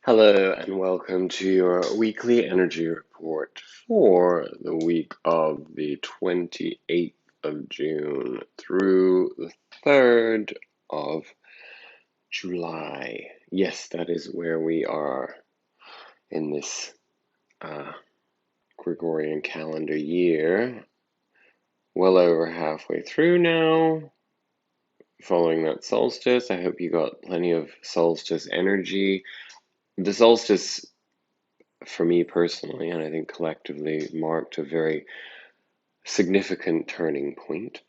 Hello and welcome to your weekly energy report for the week of the 28th of June through the 3rd of July. Yes, that is where we are in this uh, Gregorian calendar year. Well over halfway through now, following that solstice. I hope you got plenty of solstice energy. The solstice for me personally, and I think collectively, marked a very significant turning point.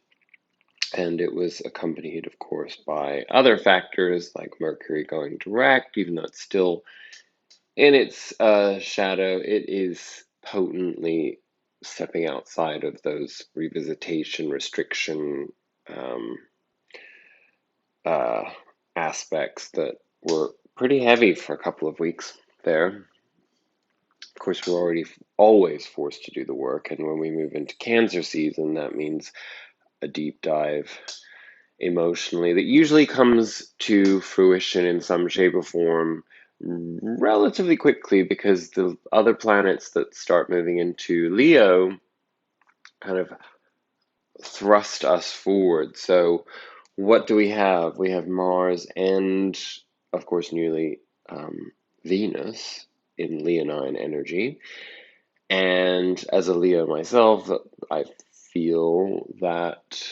And it was accompanied, of course, by other factors like Mercury going direct, even though it's still in its shadow, it is potently stepping outside of those revisitation, restriction um, uh, aspects that were pretty heavy for a couple of weeks there. Of course, we're already always forced to do the work, and when we move into Cancer season, that means a deep dive emotionally that usually comes to fruition in some shape or form relatively quickly because the other planets that start moving into Leo kind of thrust us forward. So, what do we have? We have Mars and, of course, newly Venus in Leonine energy. And as a Leo myself, I feel that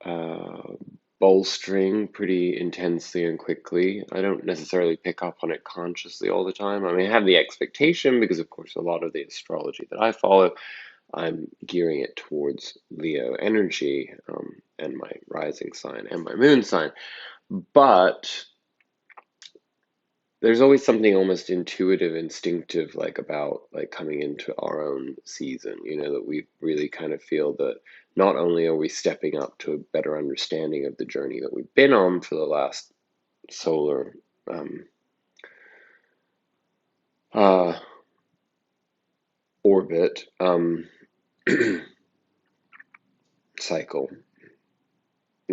uh, bolstering pretty intensely and quickly. I don't necessarily pick up on it consciously all the time. I mean, I have the expectation because, of course, a lot of the astrology that I follow, I'm gearing it towards Leo energy and my rising sign and my moon sign. But there's always something almost intuitive, instinctive, like about like coming into our own season, that we really kind of feel that not only are we stepping up to a better understanding of the journey that we've been on for the last solar um, uh, orbit cycle.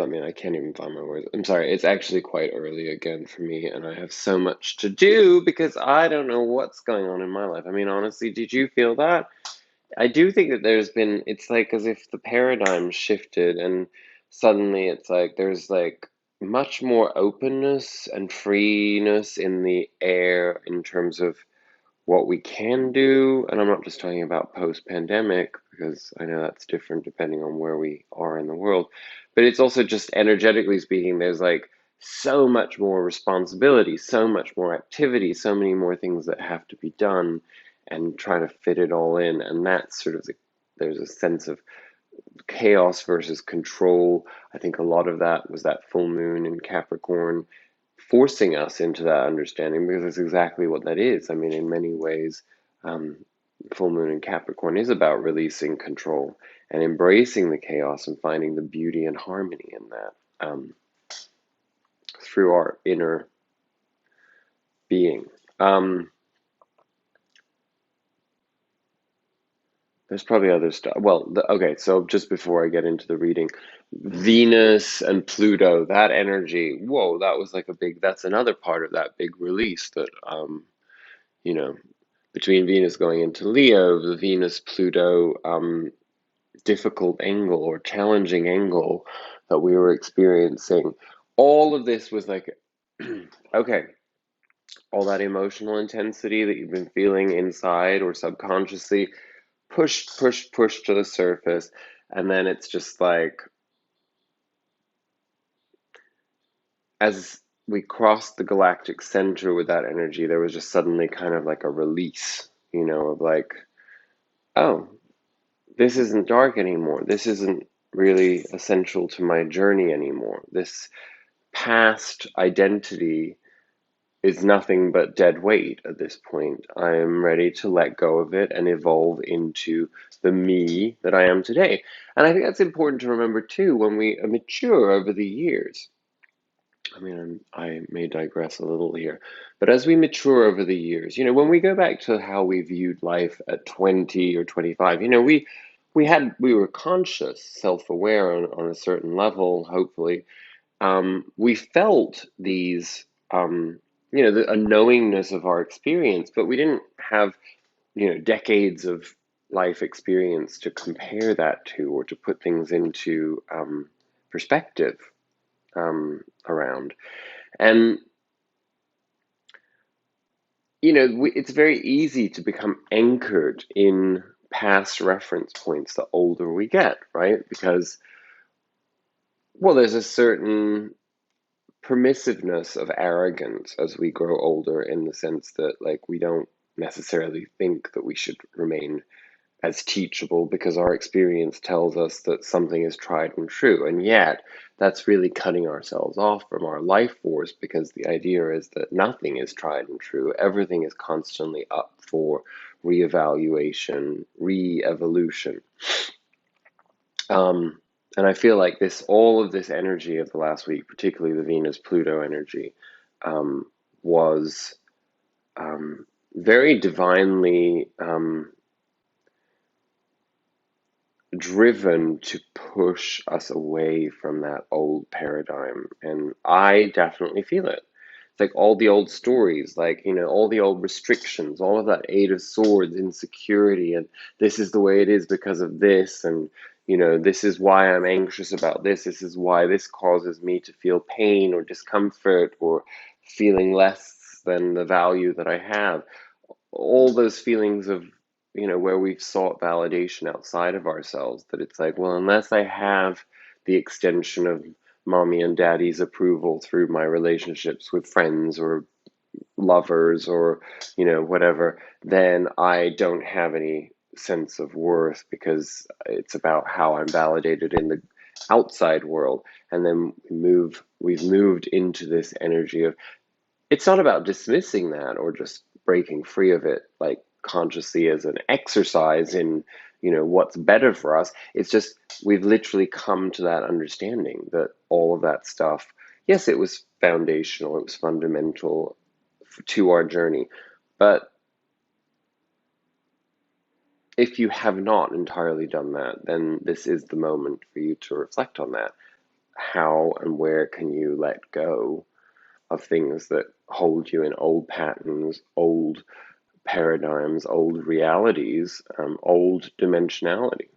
I mean, I can't even find my words. I'm sorry, it's actually quite early again for me, and I have so much to do because I don't know what's going on in my life. I mean, honestly, did you feel that? I do think that it's like as if the paradigm shifted and suddenly it's like there's like much more openness and freeness in the air in terms of what we can do. And I'm not just talking about post-pandemic because I know that's different depending on where we are in the world, but it's also just energetically speaking, there's like so much more responsibility, so much more activity, so many more things that have to be done and trying to fit it all in. And that's sort of there's a sense of chaos versus control. I think a lot of that was that full moon in Capricorn forcing us into that understanding because it's exactly what that is. I mean, in many ways, um, full moon in Capricorn is about releasing control and embracing the chaos and finding the beauty and harmony in that through our inner being. There's probably other stuff. Well, okay, so just before I get into the reading, Venus and Pluto, that energy, whoa, that was like that's another part of that big release that, you know, between Venus going into Leo, the Venus Pluto difficult angle or challenging angle that we were experiencing, all of this was like, okay, all that emotional intensity that you've been feeling inside or subconsciously pushed to the surface. And then it's just like, as we crossed the galactic center with that energy, there was just suddenly kind of like a release, of like, oh, this isn't dark anymore. This isn't really essential to my journey anymore. This past identity is nothing but dead weight at this point. I am ready to let go of it and evolve into the me that I am today. And I think that's important to remember too when we mature over the years. I mean, I may digress a little here, but as we mature over the years, when we go back to how we viewed life at 20 or 25, we were conscious, self-aware on a certain level, hopefully. We felt these a knowingness of our experience, but we didn't have, decades of life experience to compare that to or to put things into perspective around. And, it's very easy to become anchored in past reference points the older we get, right? Because, well, there's a certain permissiveness of arrogance as we grow older, in the sense that, like, we don't necessarily think that we should remain as teachable because our experience tells us that something is tried and true. And yet, that's really cutting ourselves off from our life force, because the idea is that nothing is tried and true. Everything is constantly up for reevaluation, re-evolution. And I feel like all of this energy of the last week, particularly the Venus-Pluto energy, was very divinely driven to push us away from that old paradigm. And I definitely feel it. It's like all the old stories, like, all the old restrictions, all of that Eight of Swords, insecurity, and this is the way it is because of this, and, this is why I'm anxious about this. This is why this causes me to feel pain or discomfort or feeling less than the value that I have. All those feelings of, where we've sought validation outside of ourselves, that it's like, well, unless I have the extension of mommy and daddy's approval through my relationships with friends or lovers or, whatever, then I don't have any sense of worth, because it's about how I'm validated in the outside world. And then we've moved into this energy of, it's not about dismissing that or just breaking free of it, like, consciously as an exercise in, what's better for us. It's just we've literally come to that understanding that all of that stuff, yes, it was foundational, it was fundamental to our journey. But if you have not entirely done that, then this is the moment for you to reflect on that. How and where can you let go of things that hold you in old patterns, old paradigms, old realities, old dimensionality?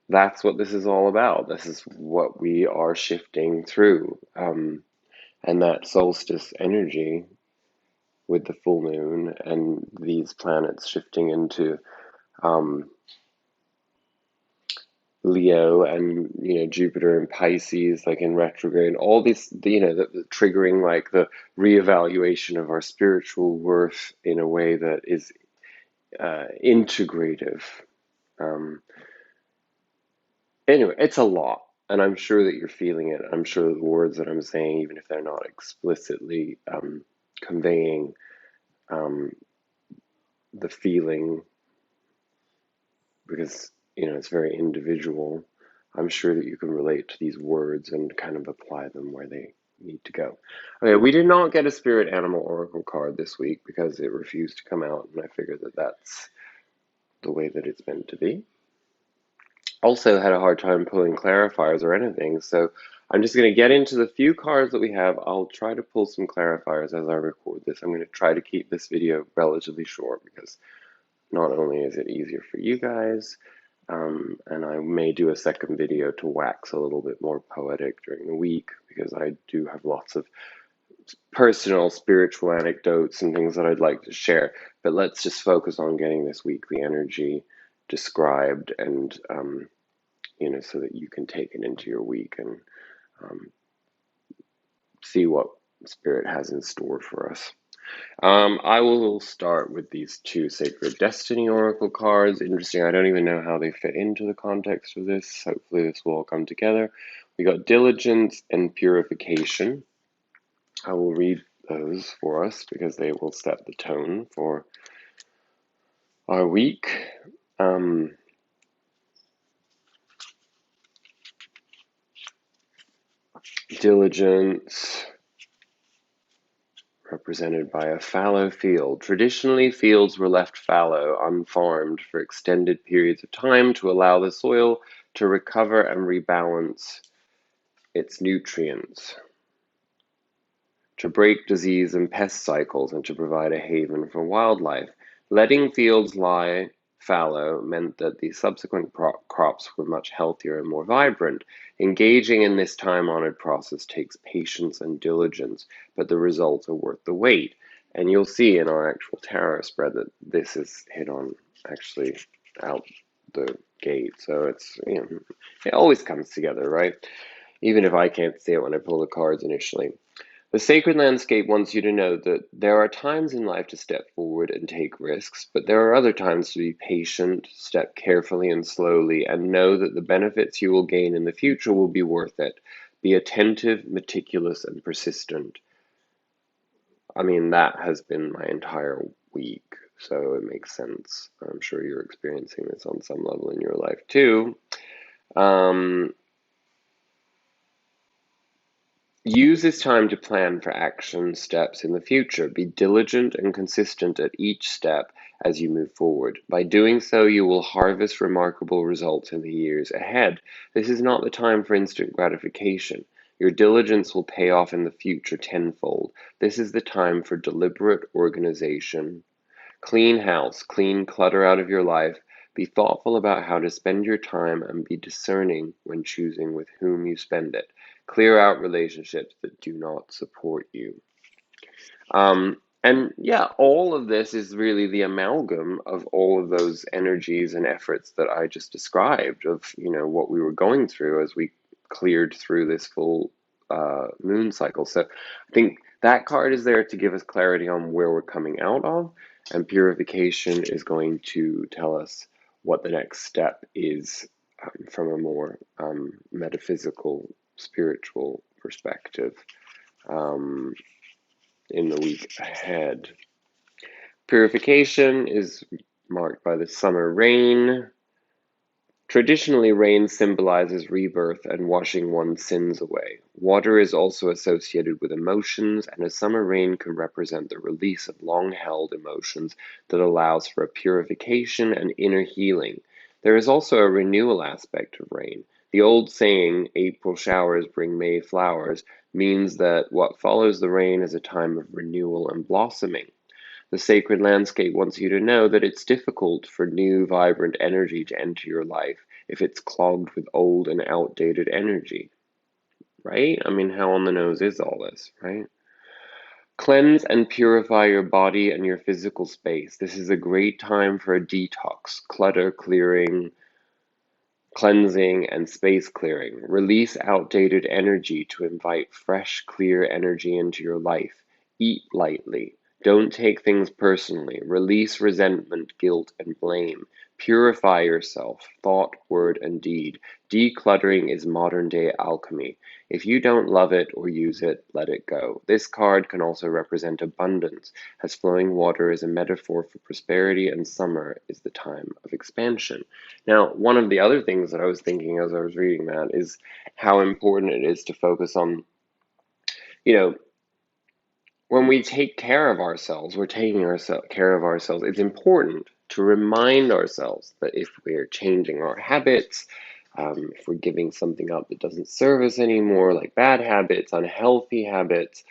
That's what this is all about. This is what we are shifting through. And that solstice energy with the full moon and these planets shifting into Leo, and Jupiter and Pisces, like in retrograde, all these, the triggering, like, the reevaluation of our spiritual worth in a way that is integrative. Anyway, it's a lot, and I'm sure that you're feeling it. I'm sure the words that I'm saying, even if they're not explicitly conveying the feeling, because it's very individual, I'm sure that you can relate to these words and kind of apply them where they need to go. Okay, we did not get a spirit animal oracle card this week because it refused to come out, and I figured that that's the way that it's meant to be. Also had a hard time pulling clarifiers or anything, so I'm just going to get into the few cards that we have. I'll try to pull some clarifiers as I record this. I'm going to try to keep this video relatively short, because not only is it easier for you guys, and I may do a second video to wax a little bit more poetic during the week, because I do have lots of personal spiritual anecdotes and things that I'd like to share. But let's just focus on getting this weekly energy described, and so that you can take it into your week and see what Spirit has in store for us. I will start with these two Sacred Destiny Oracle cards. Interesting, I don't even know how they fit into the context of this. Hopefully this will all come together. We got Diligence and Purification. I will read those for us because they will set the tone for our week. Diligence, represented by a fallow field. Traditionally, fields were left fallow, unfarmed, for extended periods of time to allow the soil to recover and rebalance its nutrients. to break disease and pest cycles and to provide a haven for wildlife. Letting fields lie fallow meant that the subsequent crops were much healthier and more vibrant. Engaging in this time-honored process takes patience and diligence, but the results are worth the wait. And you'll see in our actual tarot spread that this is hit on actually out the gate. So it's, it always comes together, right? Even if I can't see it when I pull the cards initially. The sacred landscape wants you to know that there are times in life to step forward and take risks, but there are other times to be patient, step carefully and slowly, and know that the benefits you will gain in the future will be worth it. Be attentive, meticulous, and persistent. I mean, that has been my entire week, so it makes sense. I'm sure you're experiencing this on some level in your life too. Use this time to plan for action steps in the future. Be diligent and consistent at each step as you move forward. By doing so, you will harvest remarkable results in the years ahead. This is not the time for instant gratification. Your diligence will pay off in the future tenfold. This is the time for deliberate organization. Clean house, clean clutter out of your life. Be thoughtful about how to spend your time and be discerning when choosing with whom you spend it. Clear out relationships that do not support you. And yeah, all of this is really the amalgam of all of those energies and efforts that I just described of, what we were going through as we cleared through this full moon cycle. So I think that card is there to give us clarity on where we're coming out of, and purification is going to tell us what the next step is from a more metaphysical, spiritual perspective. In the week ahead. Purification is marked by the summer rain. Traditionally, rain symbolizes rebirth and washing one's sins away. Water is also associated with emotions, and a summer rain can represent the release of long-held emotions that allows for a purification and inner healing. There is also a renewal aspect of rain. The old saying, April showers bring May flowers, means that what follows the rain is a time of renewal and blossoming. The sacred landscape wants you to know that it's difficult for new, vibrant energy to enter your life if it's clogged with old and outdated energy, right? I mean, how on the nose is all this, right? Cleanse and purify your body and your physical space. This is a great time for a detox, clutter clearing, cleansing, and space clearing. Release outdated energy to invite fresh, clear energy into your life. Eat lightly. Don't take things personally. Release resentment, guilt, and blame. Purify yourself, thought, word, and deed. Decluttering is modern day alchemy. If you don't love it or use it, let it go. This card can also represent abundance, as flowing water is a metaphor for prosperity and summer is the time of expansion. Now, one of the other things that I was thinking as I was reading that is how important it is to focus on, you know, when we take care of ourselves, we're taking care of ourselves. It's important to remind ourselves that if we're changing our habits, if we're giving something up that doesn't serve us anymore, like bad habits, unhealthy habits,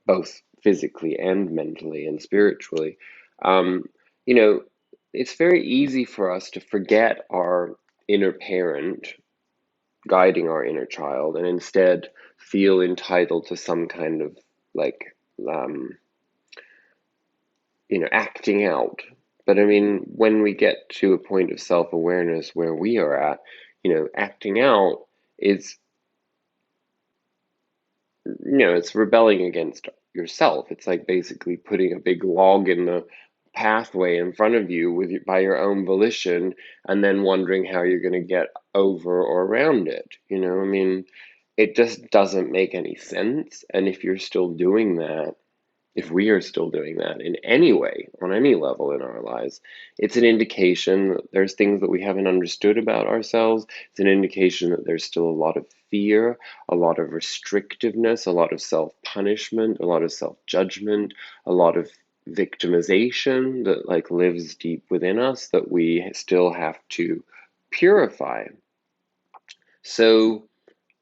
both physically and mentally and spiritually, you know, it's very easy for us to forget our inner parent guiding our inner child and instead feel entitled to some kind of like um, acting out. But I mean, when we get to a point of self-awareness where we are at, acting out is, it's rebelling against yourself. It's like basically putting a big log in the pathway in front of you by your own volition, and then wondering how you're going to get over or around it. I mean, it just doesn't make any sense. And if you're still doing that, if we are still doing that in any way, on any level in our lives, it's an indication that there's things that we haven't understood about ourselves. It's an indication that there's still a lot of fear, a lot of restrictiveness, a lot of self-punishment, a lot of self-judgment, a lot of victimization that like lives deep within us that we still have to purify. So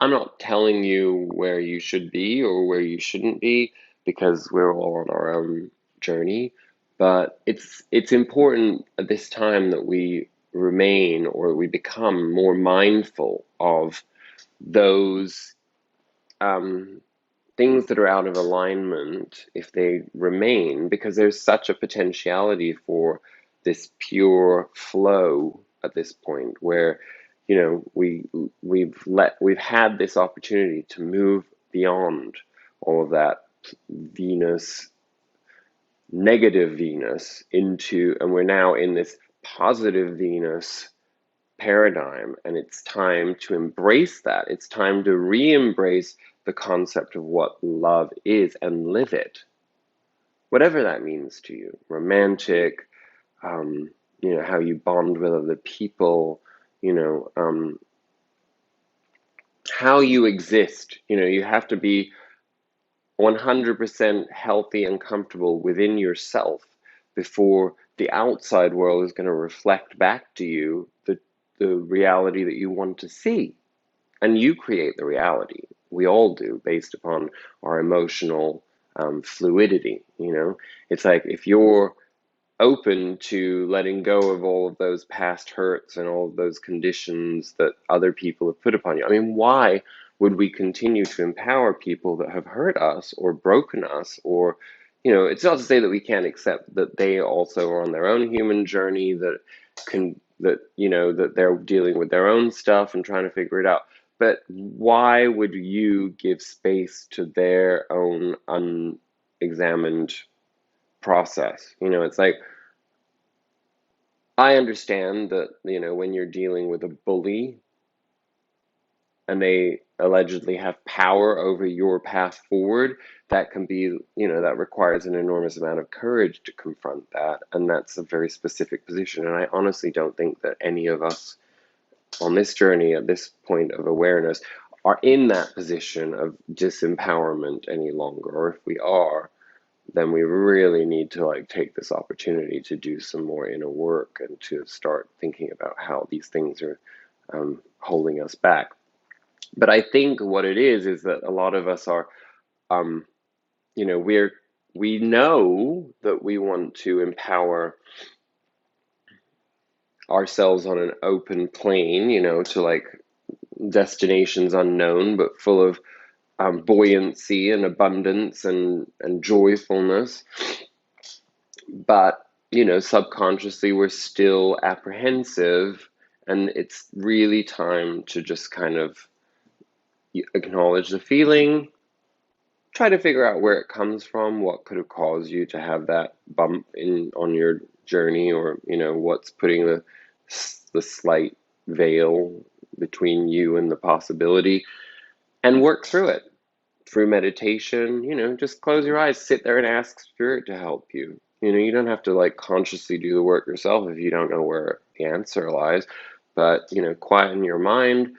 I'm not telling you where you should be or where you shouldn't be because we're all on our own journey. But it's important at this time that we remain or we become more mindful of those um, things that are out of alignment if they remain, because there's such a potentiality for this pure flow at this point where, you know, we've had this opportunity to move beyond all of that Venus, negative Venus into, and we're now in this positive Venus paradigm, and it's time to embrace that. It's time to re-embrace the concept of what love is and live it, whatever that means to you. Romantic, um, you know, how you bond with other people, you know, how you exist. You know, you have to be 100% healthy and comfortable within yourself before the outside world is going to reflect back to you the reality that you want to see. And you create the reality. We all do, based upon our emotional fluidity. You know, it's like if you're open to letting go of all of those past hurts and all of those conditions that other people have put upon you. I mean, why would we continue to empower people that have hurt us or broken us? Or, you know, it's not to say that we can't accept that they also are on their own human journey, that you know, that they're dealing with their own stuff and trying to figure it out. But why would you give space to their own unexamined process? You know, it's like, I understand that, you know, when you're dealing with a bully and they allegedly have power over your path forward, that can be, you know, that requires an enormous amount of courage to confront that. And that's a very specific position. And I honestly don't think that any of us on this journey at this point of awareness are in that position of disempowerment any longer. Or if we are, then we really need to like take this opportunity to do some more inner work and to start thinking about how these things are holding us back. But I think what it is that a lot of us are, um, you know, we know that we want to empower ourselves on an open plane, you know, to like destinations unknown, but full of buoyancy and abundance and joyfulness. But, you know, subconsciously we're still apprehensive, and it's really time to just kind of acknowledge the feeling, try to figure out where it comes from, what could have caused you to have that bump in on your journey, or, you know, what's putting the slight veil between you and the possibility, and work through it through meditation. You know, just close your eyes, sit there and ask spirit to help you. You know, you don't have to like consciously do the work yourself if you don't know where the answer lies. But, you know, quieten your mind,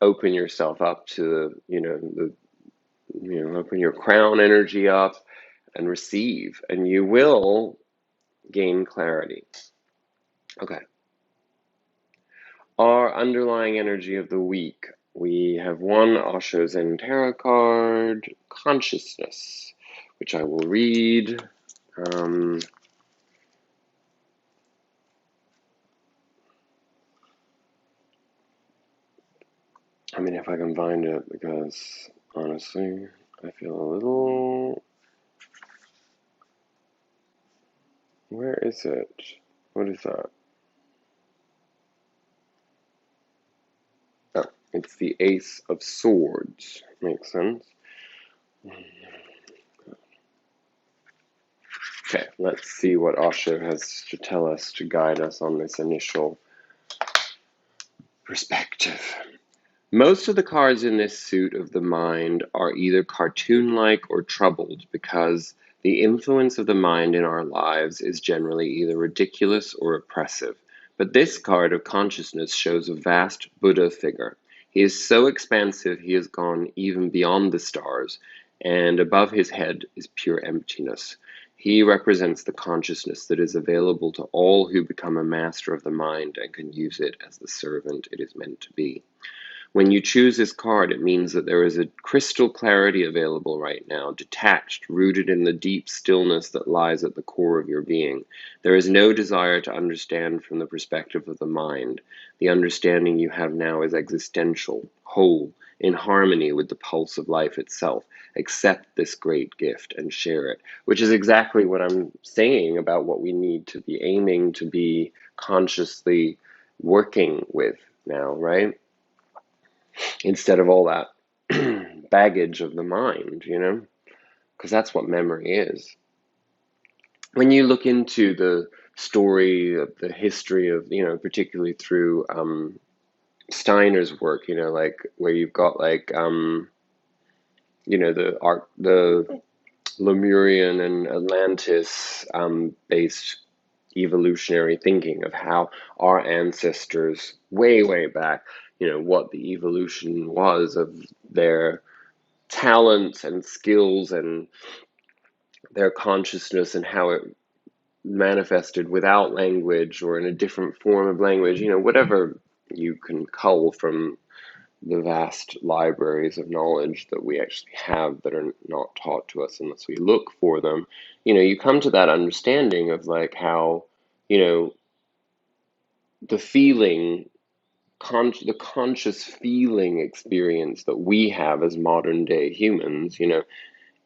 open yourself up to, you know, open your crown energy up and receive, and you will gain clarity. Okay. Our underlying energy of the week. We have one Osho Zen Tarot card, Consciousness, which I will read. Um, I mean, if I can find it, because honestly, I feel a little. Where is it? What is that? Oh, it's the Ace of Swords. Makes sense. Okay, let's see what Osho has to tell us to guide us on this initial perspective. Most of the cards in this suit of the mind are either cartoon-like or troubled because the influence of the mind in our lives is generally either ridiculous or oppressive. But this card of consciousness shows a vast Buddha figure. He is so expansive he has gone even beyond the stars, and above his head is pure emptiness. He represents the consciousness that is available to all who become a master of the mind and can use it as the servant it is meant to be. When you choose this card, it means that there is a crystal clarity available right now, detached, rooted in the deep stillness that lies at the core of your being. There is no desire to understand from the perspective of the mind. The understanding you have now is existential, whole, in harmony with the pulse of life itself. Accept this great gift and share it, which is exactly what I'm saying about what we need to be aiming to be consciously working with now, right? Instead of all that baggage of the mind, because that's what memory is. When you look into the story of the history of, particularly through Steiner's work, like where you've got like, the Lemurian and Atlantis based evolutionary thinking of how our ancestors way, way back, what the evolution was of their talents and skills and their consciousness and how it manifested without language or in a different form of language, whatever you can cull from the vast libraries of knowledge that we actually have that are not taught to us unless we look for them. You come to that understanding of like how, the feeling, the conscious feeling experience that we have as modern day humans,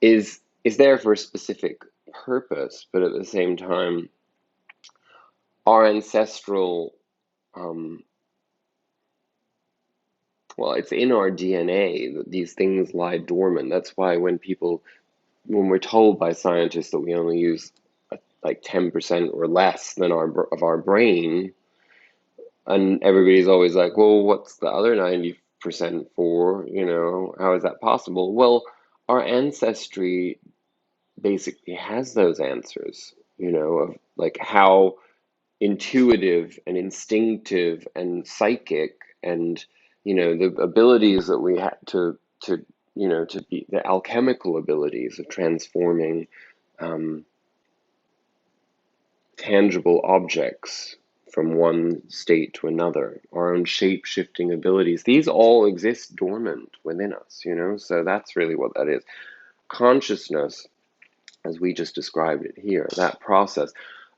is there for a specific purpose, but at the same time, our ancestral, um, well, it's in our DNA that these things lie dormant. That's why when we're told by scientists that we only use like 10% or less than of our brain, and everybody's always like, well, what's the other 90% for? How is that possible? Well, our ancestry basically has those answers, of like how intuitive and instinctive and psychic and, the abilities that we had to be the alchemical abilities of transforming um, tangible objects from one state to another, our own shape-shifting abilities, these all exist dormant within us, so that's really what that is. Consciousness, as we just described it here, that process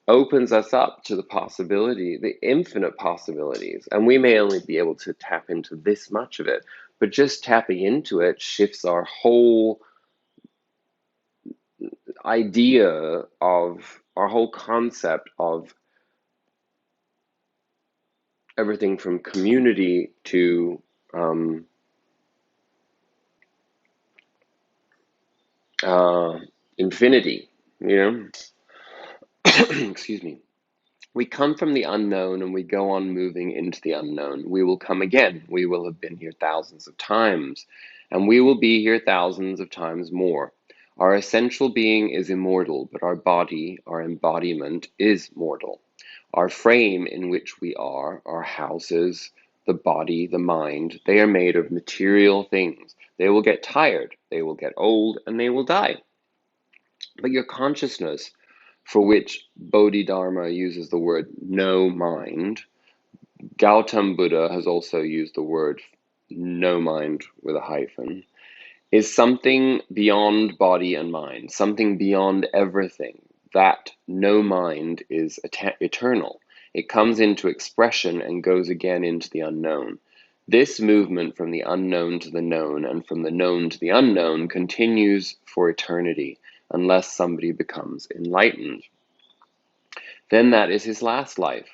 opens us up to the possibility, the infinite possibilities. And we may only be able to tap into this much of it, but just tapping into it shifts our whole idea of, our whole concept of everything from community to uh, infinity, Excuse me. We come from the unknown and we go on moving into the unknown. We will come again. We will have been here thousands of times, and we will be here thousands of times more. Our essential being is immortal, but our body, our embodiment, is mortal. Our frame in which we are, our houses, the body, the mind, they are made of material things. They will get tired, they will get old, and they will die. But your consciousness, for which Bodhidharma uses the word no mind, Gautam Buddha has also used the word no mind with a hyphen, is something beyond body and mind, something beyond everything. That no mind is eternal. It comes into expression and goes again into the unknown. This movement from the unknown to the known and from the known to the unknown continues for eternity unless somebody becomes enlightened. Then that is his last life.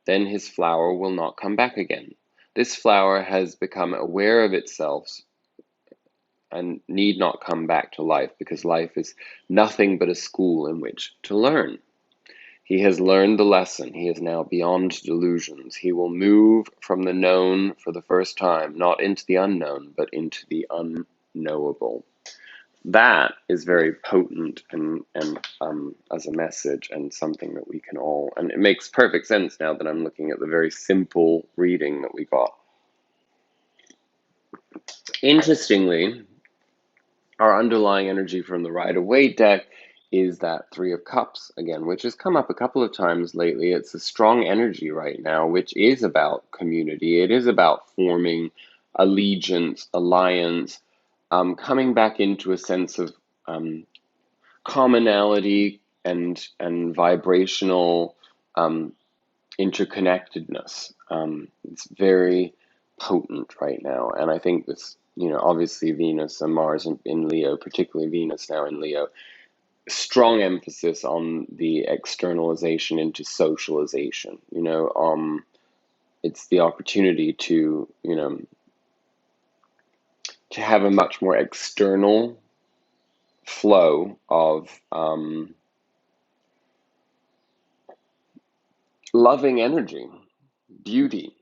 Then his flower will not come back again. This flower has become aware of itself and need not come back to life because life is nothing but a school in which to learn. He has learned the lesson. He is now beyond delusions. He will move from the known for the first time, not into the unknown, but into the unknowable. That is very potent and as a message and something that we can all, and it makes perfect sense now that I'm looking at the very simple reading that we got. Interestingly, our underlying energy from the Rider-Waite deck is that Three of Cups again, which has come up a couple of times lately. It's a strong energy right now, which is about community. It is about forming allegiance, alliance, coming back into a sense of commonality and vibrational interconnectedness. It's very potent right now, and I think this, obviously Venus and Mars in Leo, particularly Venus now in Leo, strong emphasis on the externalization into socialization. It's the opportunity to have a much more external flow of loving energy, beauty,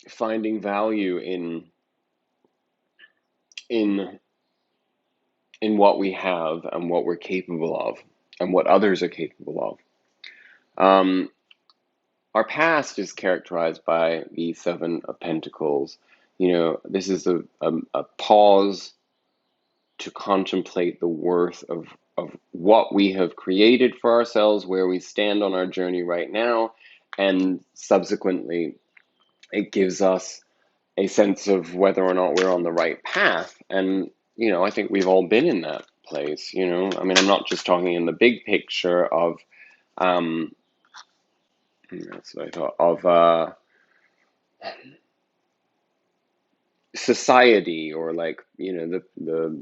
finding value in in what we have and what we're capable of and what others are capable of. Our past is characterized by the Seven of Pentacles. This is a pause to contemplate the worth of what we have created for ourselves, where we stand on our journey right now, and subsequently it gives us a sense of whether or not we're on the right path. And, I think we've all been in that place, I mean, I'm not just talking in the big picture of, that's what I thought, of society, or like, the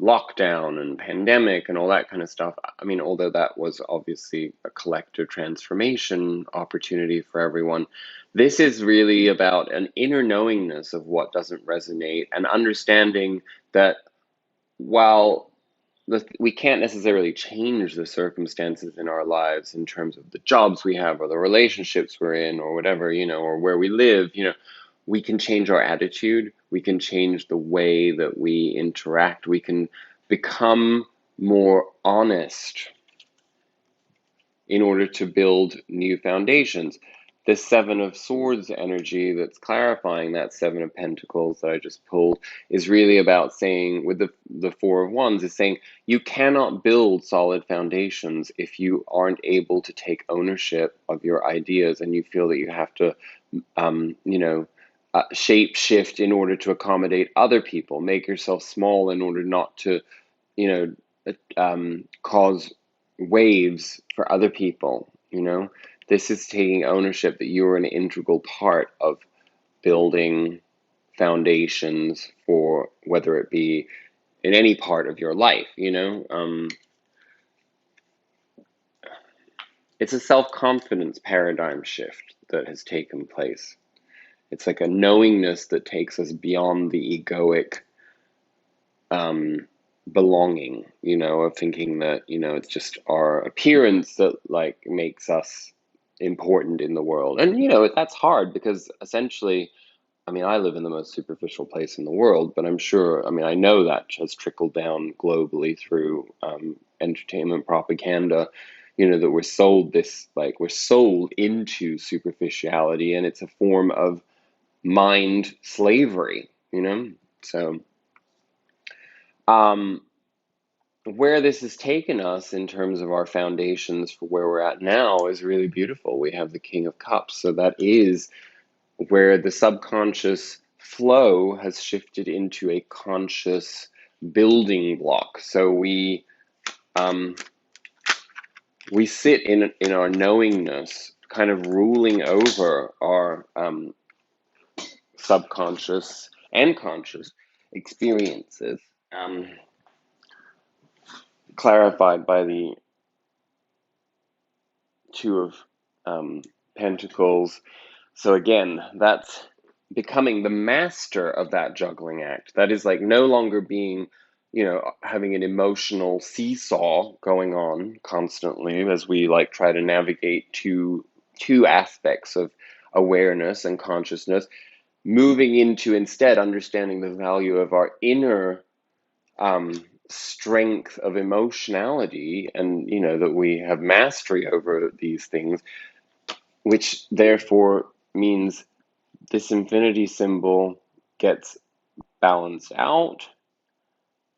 lockdown and pandemic and all that kind of stuff. I mean, although that was obviously a collective transformation opportunity for everyone, this is really about an inner knowingness of what doesn't resonate, and understanding that while we can't necessarily change the circumstances in our lives in terms of the jobs we have or the relationships we're in or whatever, or where we live, we can change our attitude. We can change the way that we interact. We can become more honest in order to build new foundations. The Seven of Swords energy that's clarifying that Seven of Pentacles that I just pulled is really about saying, with the Four of Wands, is saying you cannot build solid foundations if you aren't able to take ownership of your ideas, and you feel that you have to, shape shift in order to accommodate other people, make yourself small in order not to, cause waves for other people. This is taking ownership that you're an integral part of building foundations for, whether it be in any part of your life. It's a self-confidence paradigm shift that has taken place. It's like a knowingness that takes us beyond the egoic belonging, of thinking that, it's just our appearance that like makes us important in the world. And, that's hard because essentially, I mean, I live in the most superficial place in the world, but I'm sure, I mean, I know that has trickled down globally through entertainment propaganda, that we're sold into superficiality, and it's a form of mind slavery, So, where this has taken us in terms of our foundations for where we're at now is really beautiful. We have the King of Cups, so that is where the subconscious flow has shifted into a conscious building block. So we sit in our knowingness, kind of ruling over our subconscious and conscious experiences, clarified by the Two of Pentacles. So again, that's becoming the master of that juggling act. That is like no longer being, having an emotional seesaw going on constantly as we like try to navigate two aspects of awareness and consciousness, moving into instead understanding the value of our inner strength of emotionality, and that we have mastery over these things, which therefore means this infinity symbol gets balanced out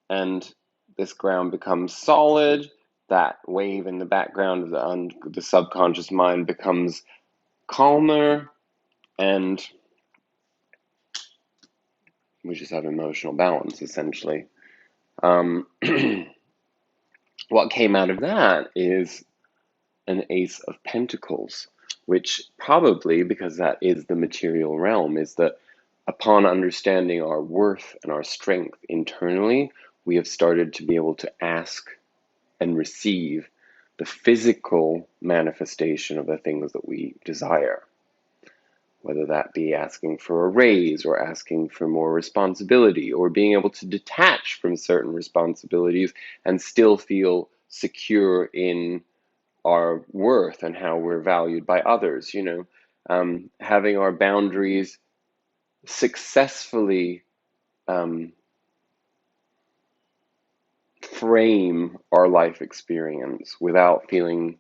and this ground becomes solid. That wave in the background of the subconscious mind becomes calmer, and We just have emotional balance, essentially. Um, what came out of that is an Ace of Pentacles, which probably, because that is the material realm, is that upon understanding our worth and our strength internally, we have started to be able to ask and receive the physical manifestation of the things that we desire. Whether that be asking for a raise or asking for more responsibility or being able to detach from certain responsibilities and still feel secure in our worth and how we're valued by others, having our boundaries successfully um, frame our life experience without feeling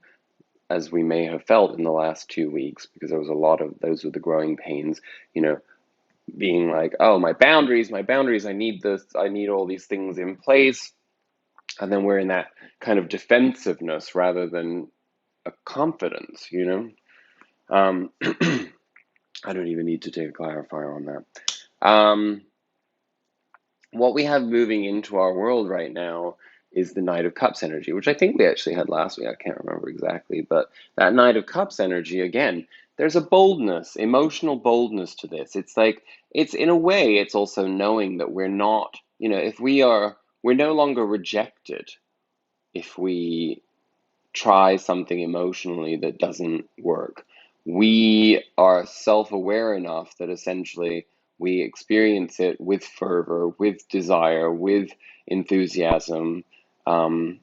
as we may have felt in the last 2 weeks, because there was a lot of those were the growing pains, being like, oh, my boundaries, I need this, I need all these things in place. And then we're in that kind of defensiveness rather than a confidence, I don't even need to take a clarifier on that. What we have moving into our world right now is the Knight of Cups energy, which I think we actually had last week. I can't remember exactly, but that Knight of Cups energy, again, there's a boldness, emotional boldness to this. It's like, it's in a way, it's also knowing that we're not, if we're no longer rejected if we try something emotionally that doesn't work. We are self-aware enough that essentially we experience it with fervor, with desire, with enthusiasm, um,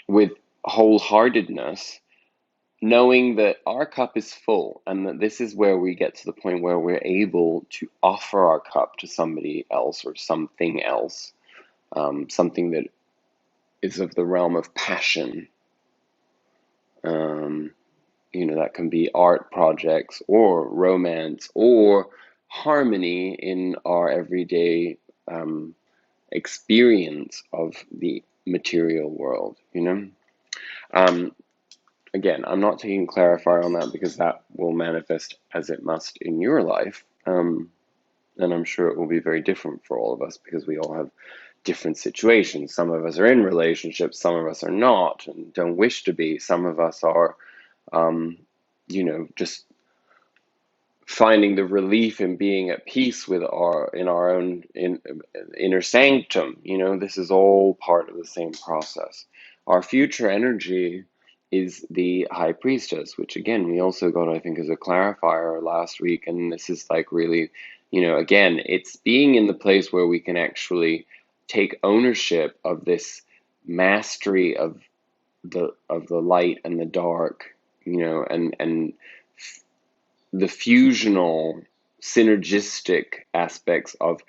with wholeheartedness, knowing that our cup is full and that this is where we get to the point where we're able to offer our cup to somebody else or something else, something that is of the realm of passion. Um, that can be art projects or romance or harmony in our everyday experience of the material world, Um, again, I'm not taking clarifier on that because that will manifest as it must in your life. And I'm sure it will be very different for all of us because we all have different situations. Some of us are in relationships, some of us are not and don't wish to be. Some of us are just finding the relief in being at peace with our own inner sanctum. This is all part of the same process. Our future energy is the High Priestess, which again we also got, I think, as a clarifier last week, and this is like really, again, it's being in the place where we can actually take ownership of this mastery of the light and the dark, and the fusional, synergistic aspects of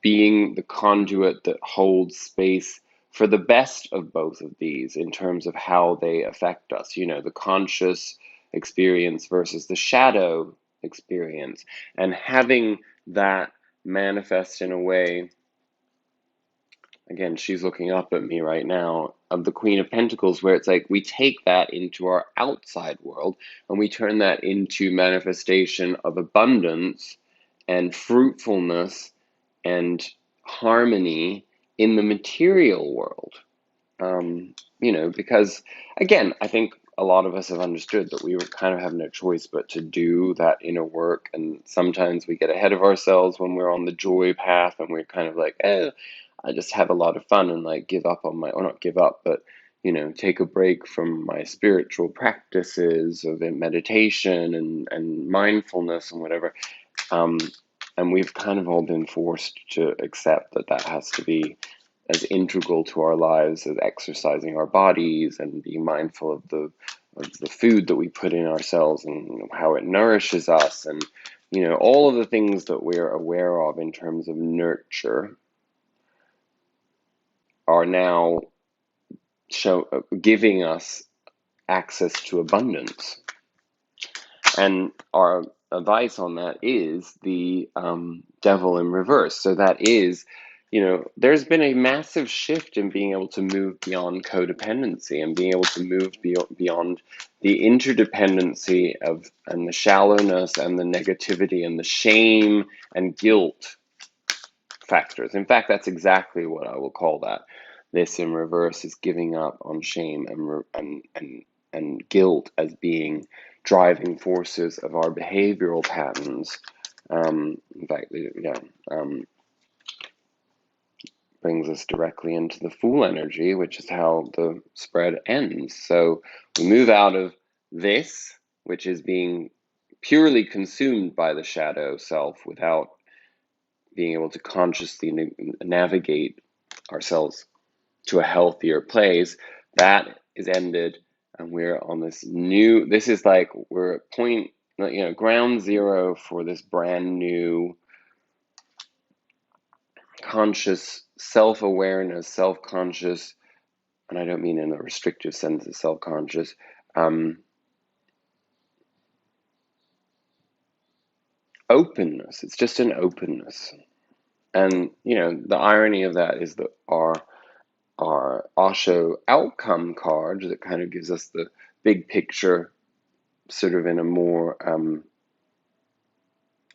being the conduit that holds space for the best of both of these in terms of how they affect us, the conscious experience versus the shadow experience, and having that manifest in a way. Again, she's looking up at me right now, of the Queen of Pentacles, where it's like we take that into our outside world and we turn that into manifestation of abundance and fruitfulness and harmony in the material world. Because again, I think a lot of us have understood that we were kind of have no choice but to do that inner work. And sometimes we get ahead of ourselves when we're on the joy path and we're kind of like, I just have a lot of fun and like give up on or not give up, but take a break from my spiritual practices of meditation and mindfulness and whatever. And we've kind of all been forced to accept that has to be as integral to our lives as exercising our bodies and being mindful of the food that we put in ourselves and how it nourishes us, and all of the things that we're aware of in terms of nurture are now giving us access to abundance. And our advice on that is the devil in reverse. So that is, there's been a massive shift in being able to move beyond codependency and being able to move beyond the interdependency and the shallowness and the negativity and the shame and guilt factors. In fact, that's exactly what I will call that. This in reverse is giving up on shame and guilt as being driving forces of our behavioral patterns. In fact, yeah, brings us directly into the Fool energy, which is how the spread ends. So we move out of this, which is being purely consumed by the shadow self without being able to consciously navigate ourselves to a healthier place. That is ended, and we're on this new. This is like we're at point, ground zero for this brand new conscious self-awareness, self-conscious, and I don't mean in a restrictive sense of self-conscious, openness. It's just an openness. And, the irony of that is that our Osho outcome card that kind of gives us the big picture sort of in a more,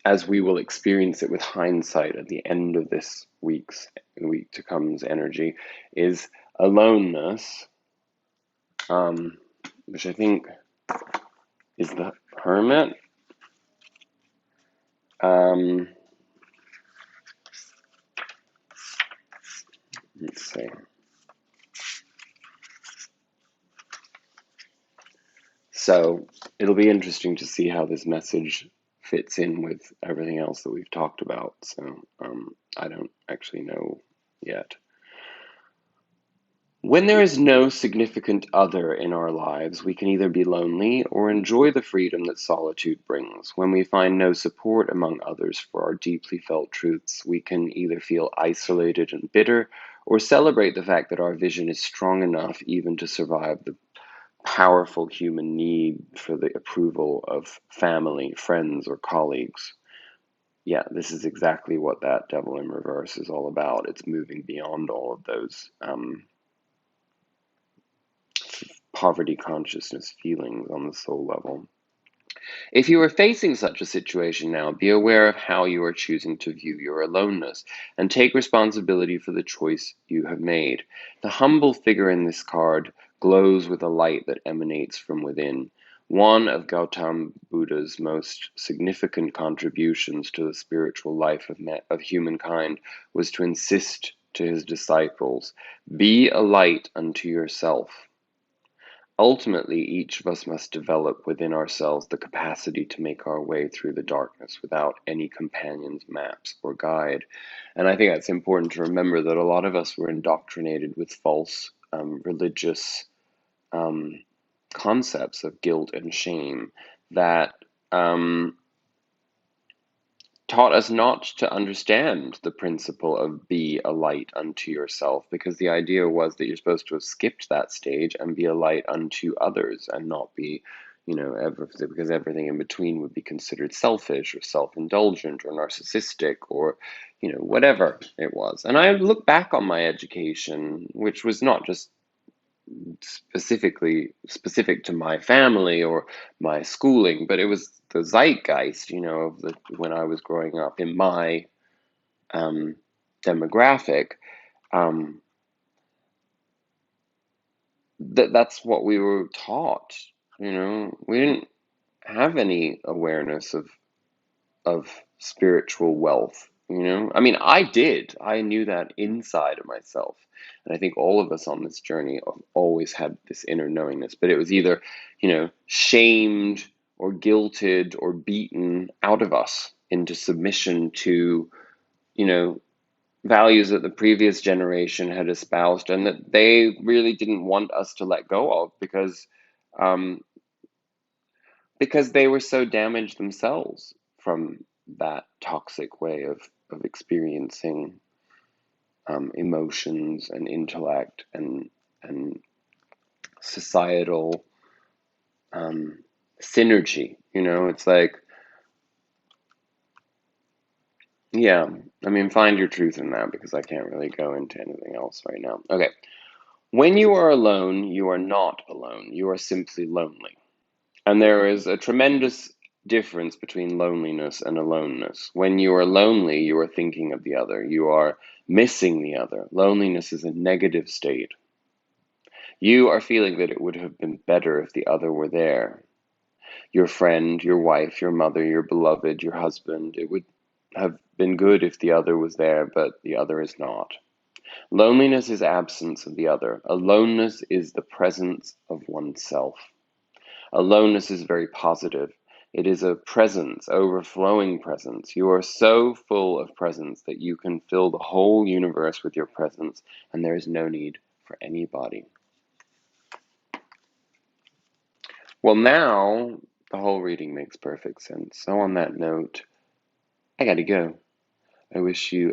as we will experience it with hindsight at the end of this week to come's energy, is aloneness, which I think is the Hermit. Let's see. So it'll be interesting to see how this message fits in with everything else that we've talked about. So I don't actually know yet. When there is no significant other in our lives, we can either be lonely or enjoy the freedom that solitude brings. When we find no support among others for our deeply felt truths, we can either feel isolated and bitter or celebrate the fact that our vision is strong enough even to survive the powerful human need for the approval of family, friends, or colleagues. Yeah, this is exactly what that Devil in Reverse is all about. It's moving beyond all of those poverty consciousness feelings on the soul level. If you are facing such a situation now, be aware of how you are choosing to view your aloneness and take responsibility for the choice you have made. The humble figure in this card glows with a light that emanates from within. One of Gautama Buddha's most significant contributions to the spiritual life of humankind was to insist to his disciples, be a light unto yourself. Ultimately, each of us must develop within ourselves the capacity to make our way through the darkness without any companion's maps or guide. And I think that's important to remember that a lot of us were indoctrinated with false religious concepts of guilt and shame that taught us not to understand the principle of be a light unto yourself, because the idea was that you're supposed to have skipped that stage and be a light unto others and not be, because everything in between would be considered selfish or self-indulgent or narcissistic or, whatever it was. And I look back on my education, which was not just specific to my family or my schooling, but it was the zeitgeist, of when I was growing up in my demographic. That's what we were taught. We didn't have any awareness of spiritual wealth. I mean, I did. I knew that inside of myself. And I think all of us on this journey have always had this inner knowingness, but it was either, shamed or guilted or beaten out of us into submission to, values that the previous generation had espoused and that they really didn't want us to let go of um, because they were so damaged themselves from that toxic way of experiencing emotions and intellect and societal synergy. It's like, yeah, I mean, find your truth in that because I can't really go into anything else right now. Okay. When you are alone, you are not alone. You are simply lonely. And there is a tremendous difference between loneliness and aloneness. When you are lonely, you are thinking of the other. You are missing the other. Loneliness is a negative state. You are feeling that it would have been better if the other were there. Your friend, your wife, your mother, your beloved, your husband. It would have been good if the other was there, but the other is not. Loneliness is absence of the other. Aloneness is the presence of oneself. Aloneness is very positive. It is a presence, overflowing presence. You are so full of presence that you can fill the whole universe with your presence, and there is no need for anybody. Well, now the whole reading makes perfect sense. So, on that note, I gotta go. I wish you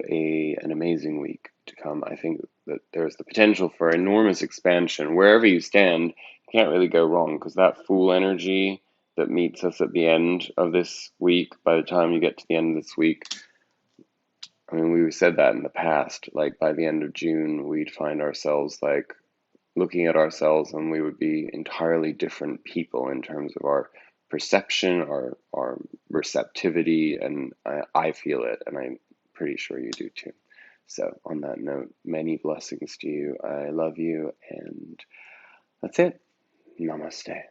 an amazing week to come. I think that there's the potential for enormous expansion. Wherever you stand, you can't really go wrong because that Fool energy that meets us at the end of this week, by the time you get to the end of this week, I mean, we said that in the past, like by the end of June, we'd find ourselves like looking at ourselves and we would be entirely different people in terms of our perception, our receptivity, and I feel it, and I'm pretty sure you do too. So, on that note, many blessings to you. I love you, and that's it. Namaste.